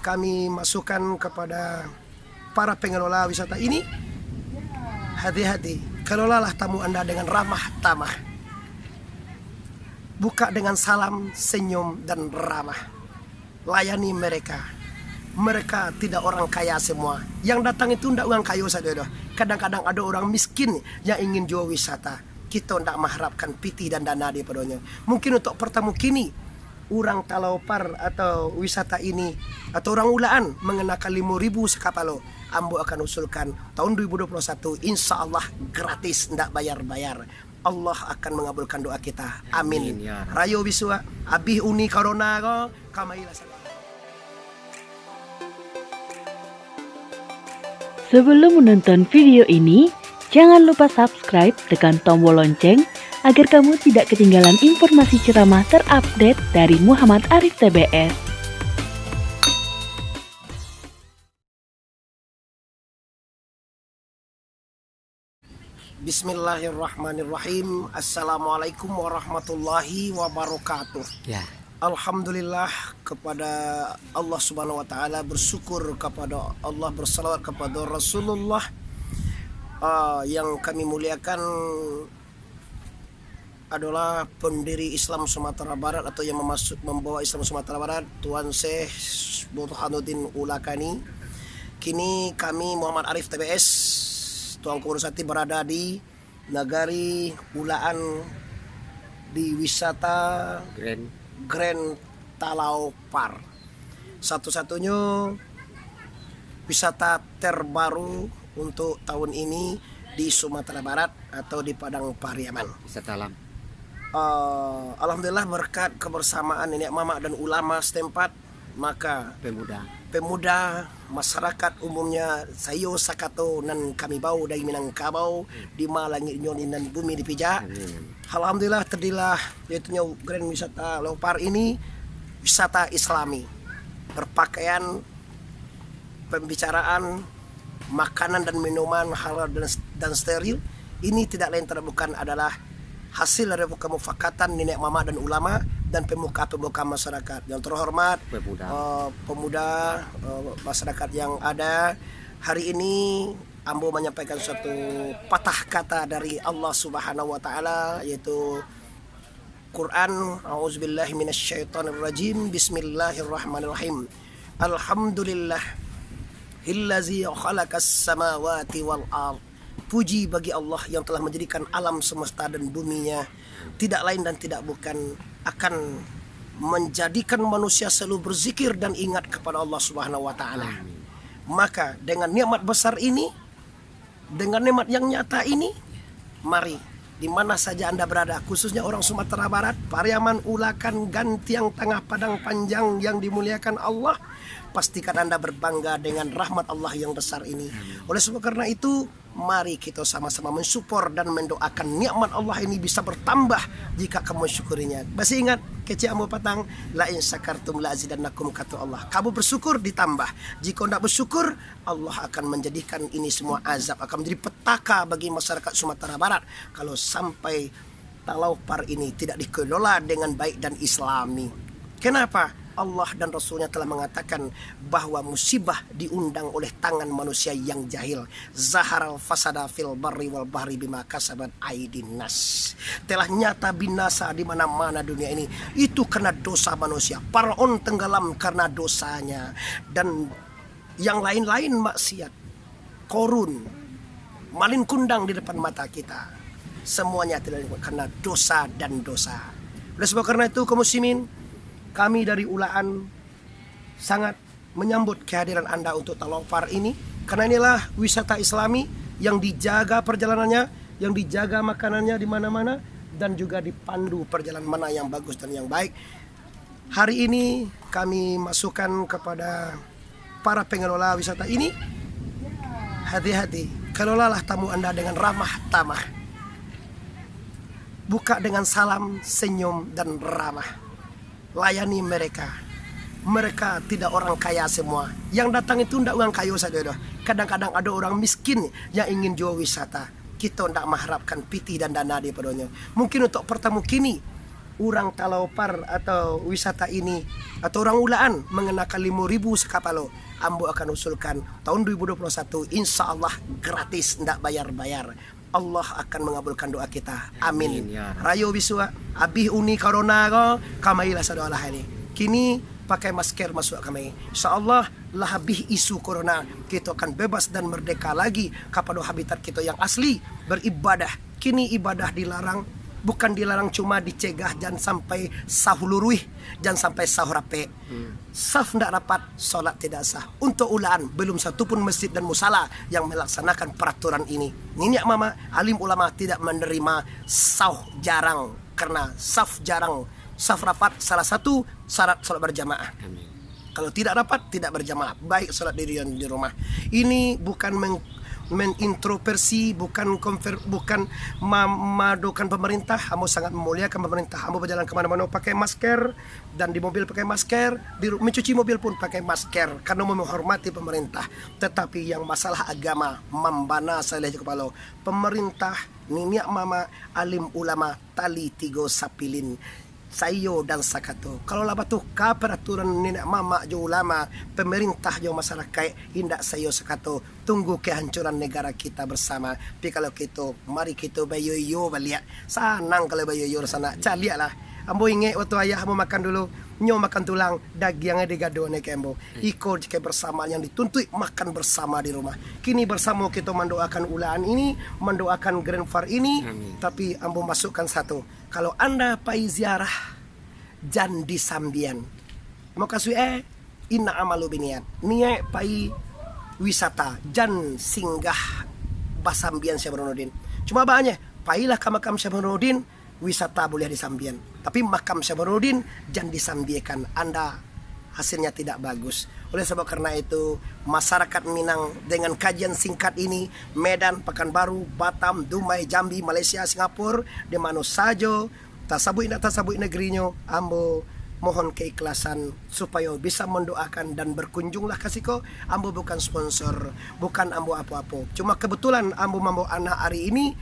kami masukkan kepada para pengelola wisata ini, hati-hati, kelolalah tamu Anda dengan ramah tamah. Buka dengan salam, senyum, dan ramah. Layani mereka. Mereka tidak orang kaya semua. Yang datang itu tidak orang kaya saja. Kadang-kadang ada orang miskin yang ingin jual wisata. Kita tidak mengharapkan piti dan dana daripadanya. Mungkin untuk pertama kini, orang Talaupar atau wisata ini atau orang Ulaan mengenakan 5.000 sekapalo. Ambo akan usulkan tahun 2021 insya Allah gratis, tidak bayar-bayar. Allah akan mengabulkan doa kita. Amin. Rayo Biswa, abih uni corona ko kamailah. Sebelum menonton video ini, jangan lupa subscribe, tekan tombol lonceng agar kamu tidak ketinggalan informasi ceramah terupdate dari Muhammad Arif TBS. Bismillahirrahmanirrahim. Assalamualaikum warahmatullahi wabarakatuh. Ya. Alhamdulillah kepada Allah Subhanahu wa taala, bersyukur kepada Allah, bersalawat kepada Rasulullah yang kami muliakan adalah pendiri Islam Sumatera Barat atau yang membawa Islam Sumatera Barat, Tuan Syekh Burhanuddin Ulakani. Kini kami Muhammad Arif TBS Tuanku Rusati berada di Nagari Ulaan di wisata Grand Talaupar. Satu-satunya wisata terbaru untuk tahun ini di Sumatera Barat atau di Padang Pariaman. Wisata alam. Alhamdulillah berkat kebersamaan nenek mama dan ulama setempat, maka pemuda masyarakat umumnya sayo sakato nan kami bau dari Minangkabau di malangit nyoni nan bumi dipijak. Alhamdulillah terdilah yaitu Grand Wisata Talaupar ini wisata Islami, berpakaian, pembicaraan, makanan dan minuman halal dan steril. Ini tidak lain tidak bukan adalah hasil dari kemufakatan nenek mama dan ulama dan pemuka-pemuka masyarakat yang terhormat, pemuda masyarakat yang ada hari ini. Ambo menyampaikan suatu patah kata dari Allah Subhanahu wa taala, yaitu Quran. A'udzubillahi minasyaitonirrajim. Bismillahirrahmanirrahim. Alhamdulillah hillazi khalaqas samawati wal ard. Puji bagi Allah yang telah menjadikan alam semesta dan buminya, tidak lain dan tidak bukan akan menjadikan manusia selalu berzikir dan ingat kepada Allah Subhanahu wa taala. Maka dengan nikmat besar ini, dengan nikmat yang nyata ini, mari di mana saja Anda berada, khususnya orang Sumatera Barat, Pariaman, Ulakan, Gantiang, Tengah, Padang Panjang yang dimuliakan Allah, pastikan Anda berbangga dengan rahmat Allah yang besar ini. Oleh sebab karena itu, mari kita sama-sama mensupport dan mendoakan nikmat Allah ini bisa bertambah jika kamu syukurinya. Masih ingat kece ambo patang, la in syakartum la azidannakum, kata Allah. Kamu bersyukur ditambah. Jika tidak bersyukur, Allah akan menjadikan ini semua azab, akan menjadi petaka bagi masyarakat Sumatera Barat kalau sampai Talaupar ini tidak dikelola dengan baik dan islami. Kenapa? Allah dan Rasulnya telah mengatakan bahwa musibah diundang oleh tangan manusia yang jahil. Zaharal fasada fil barri wal bahri bima kasabat aidin nas. Telah nyata binasa di mana-mana dunia ini. Itu karena dosa manusia. Firaun tenggelam karena dosanya. Dan yang lain-lain maksiat. Korun, malin kundang di depan mata kita. Semuanya tidak karena dosa dan dosa. Oleh sebab karena itu kaum muslimin, kami dari Ulaan sangat menyambut kehadiran Anda untuk Talaupar ini, karena inilah wisata Islami yang dijaga perjalanannya, yang dijaga makanannya di mana-mana, dan juga dipandu perjalanan mana yang bagus dan yang baik. Hari ini kami masukkan kepada para pengelola wisata ini, hati-hati, kelolalah tamu Anda dengan ramah tamah. Buka dengan salam, senyum, dan ramah. Layani mereka. Mereka tidak orang kaya semua. Yang datang itu tidak orang kaya saja. Kadang-kadang ada orang miskin yang ingin jual wisata. Kita tidak mengharapkan piti dan dana daripadanya. Mungkin untuk pertama kini, orang Talopar atau wisata ini atau orang Ulaan mengenakan 5.000 sekapalo, ambo akan usulkan tahun 2021 insya Allah gratis, ndak bayar-bayar. Allah akan mengabulkan doa kita. Amin. Rayo biswa abih uni corona ko kamailah sadolah ini. Kini pakai masker masuk kami. Insya Allah lah habis isu corona, kita akan bebas dan merdeka lagi kepada habitat kita yang asli beribadah. Kini ibadah dilarang, bukan dilarang cuma dicegah jangan sampai sahuluruih, jangan sampai sahurape. Saf tidak rapat, solat tidak sah. Untuk Ulaan belum satu pun masjid dan musala yang melaksanakan peraturan ini. Niniak mama alim ulama tidak menerima saf jarang, karena saf jarang, saf rapat salah satu syarat solat berjamaah. Kalau tidak rapat tidak berjamaah, baik solat di rumah. Ini bukan menintroversi, bukan memadukan pemerintah. Kamu sangat memuliakan pemerintah. Kamu berjalan kemana-mana pakai masker, dan di mobil pakai masker, mencuci mobil pun pakai masker, karena menghormati pemerintah. Tetapi yang masalah agama membana saya kepala pemerintah, niniak mama alim ulama tali tigo sapilin sayo dan sakato. Kalau lah batu ka peraturan nenek mama jo ulama, pemerintah jo masyarakat hindak sayo sakato, tunggu kehancuran negara kita bersama. Tapi kalau kita mari kita bayoyo balik, sanang kalau bayoyo sana. Caliak lah. Ambo ingat waktu ayah mau makan dulu, nyo makan tulang, dagingnya digado nek ambo. Iko jika bersama yang dituntut makan bersama di rumah. Kini bersama kita mendoakan Ulaan ini, mendoakan Grand Far ini. Tapi ambo masukkan satu. Kalau Anda pai ziarah jan di Sambian, mau kasih inna amalu biniat. Niat pai wisata jan singgah Basambian Syekh Burhanuddin. Cuma banyak, pailah ke makam Syekh Burhanuddin, wisata boleh di Sambian. Tapi makam Syekh Burhanuddin jangan disambiakan. Anda hasilnya tidak bagus. Oleh sebab karena itu, masyarakat Minang dengan kajian singkat ini, Medan, Pekanbaru, Batam, Dumai, Jambi, Malaysia, Singapura, di mana saja tasabui negerinya, ambo mohon keikhlasan supaya bisa mendoakan dan berkunjunglah kasihko. Ambo bukan sponsor, bukan ambo apa-apa. Cuma kebetulan ambo mambo anak hari ini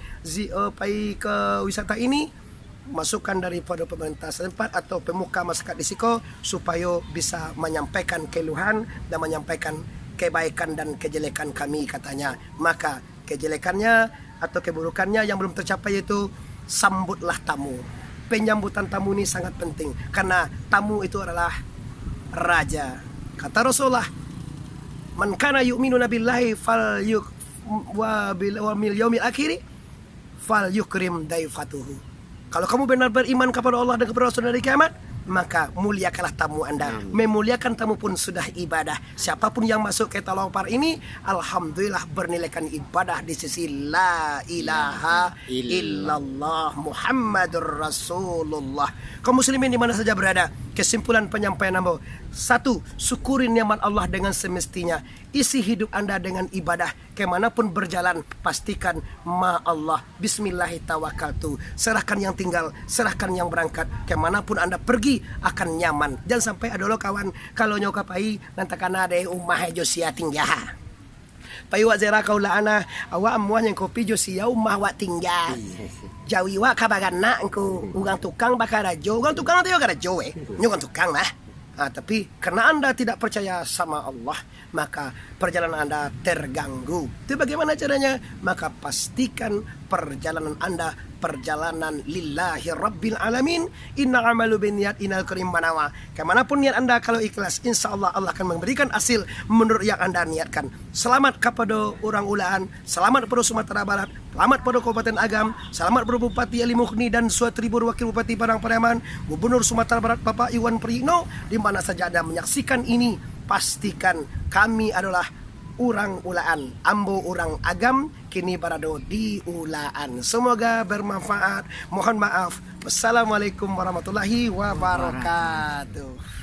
pai ke wisata ini, masukan daripada pemerintah setempat atau pemuka masyarakat di siko supaya bisa menyampaikan keluhan dan menyampaikan kebaikan dan kejelekan kami katanya. Maka kejelekannya atau keburukannya yang belum tercapai itu sambutlah tamu. Penyambutan tamu ini sangat penting karena tamu itu adalah raja. Kata Rasulullah, "Man kana yu'minu billahi wa bil yaumil akhir falyukrim daifatuhu." Kalau kamu benar beriman kepada Allah dan kepada Rasul dari kiamat, maka muliakanlah tamu Anda. Memuliakan tamu pun sudah ibadah. Siapapun yang masuk ke Talopar ini, alhamdulillah bernilaikan ibadah di sisi la ilaha illallah Muhammadur Rasulullah. Kaum muslimin di mana saja berada, kesimpulan penyampaian ambo, satu, syukuri nikmat Allah dengan semestinya. Isi hidup Anda dengan ibadah. Kemanapun berjalan, pastikan ma Allah, bismillahirrahmanirrahim. Serahkan yang tinggal, serahkan yang berangkat. Kemanapun Anda pergi akan nyaman. Jangan sampai ada lo kawan, kalau nyoka pai nanti kana ada umah josia tinggal. Pai wa zera kaula ana awa amuan yang kopi josia umah wa tinggal. Jawi wa kabagana engko ugang tukang bakara jo, ugang tukang teh bakara jo nyugang tukang lah. Tapi karena Anda tidak percaya sama Allah, maka perjalanan Anda terganggu. Itu bagaimana caranya? Maka pastikan perjalanan Anda perjalanan lillahi rabbil alamin. Inna amalu binniyat inal karim manawa. Kemanapun niat Anda kalau ikhlas, insya Allah Allah akan memberikan hasil menurut yang Anda niatkan. Selamat kepada orang Ulaan, selamat pada Sumatera Barat, selamat pada Kabupaten Agam, selamat pada Bupati Ali Mukhni dan Suatribur Wakil Bupati Padang Pariaman, Gubernur Sumatera Barat Bapak Iwan Priyitno. Di mana saja Anda menyaksikan ini, pastikan kami adalah orang Ulaan, ambo orang Agam, kini berada di Ulaan. Semoga bermanfaat. Mohon maaf. Wassalamualaikum warahmatullahi wabarakatuh.